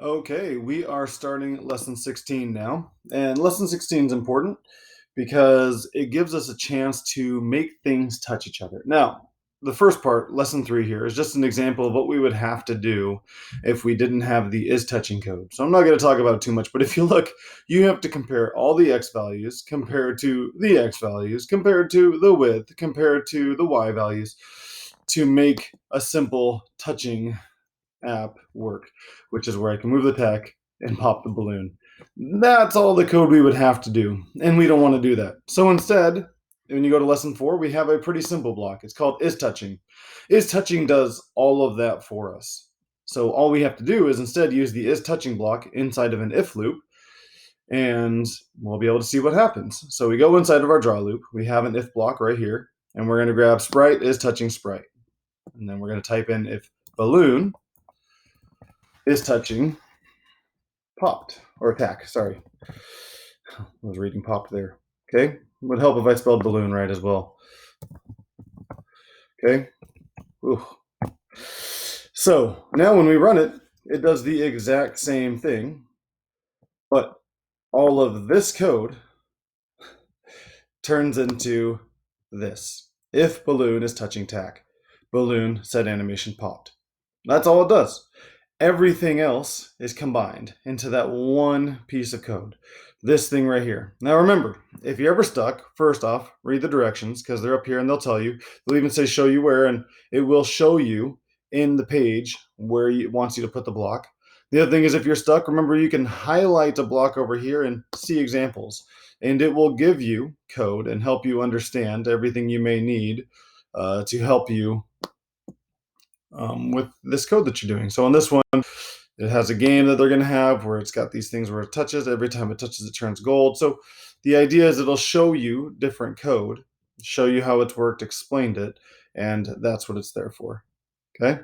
Okay, we are starting lesson 16 now. And lesson 16 is important because it gives us a chance to make things touch each other. Now, the first part, lesson 3 here, is just an example of what we would have to do if we didn't have the is touching code. So I'm not going to talk about it too much, but if you look, you have to compare all the x values compared to the x values, compared to the width, compared to the y values to make a simple touching app work, which is where I can move the tech and pop the balloon. That's all the code we would have to do, and we don't want to do that. So instead, when you go to lesson 4, we have a pretty simple block. It's called is touching. Is touching does all of that for us. So all we have to do is instead use the is touching block inside of an if loop, and we'll be able to see what happens. So we go inside of our draw loop. We have an if block right here, and we're going to grab sprite is touching sprite. And then we're going to type in if balloon is touching popped, or attack, sorry. I was reading popped there. Okay, would help if I spelled balloon right as well. Okay. Ooh. So now when we run it, it does the exact same thing, but all of this code turns into this. If balloon is touching tack, balloon set animation popped. That's all it does. Everything else is combined into that one piece of code. This thing right here. Now remember, if you're ever stuck, first off, read the directions because they're up here and they'll tell you. They'll even say show you where, and it will show you in the page where it wants you to put the block. The other thing is if you're stuck, remember you can highlight a block over here and see examples. And it will give you code and help you understand everything you may need to help you with this code that you're doing. So on this one, it has a game that they're going to have where it's got these things where it touches. Every time it touches, it turns gold. So the idea is it'll show you different code, show you how it's worked, explained it, and that's what it's there for. Okay.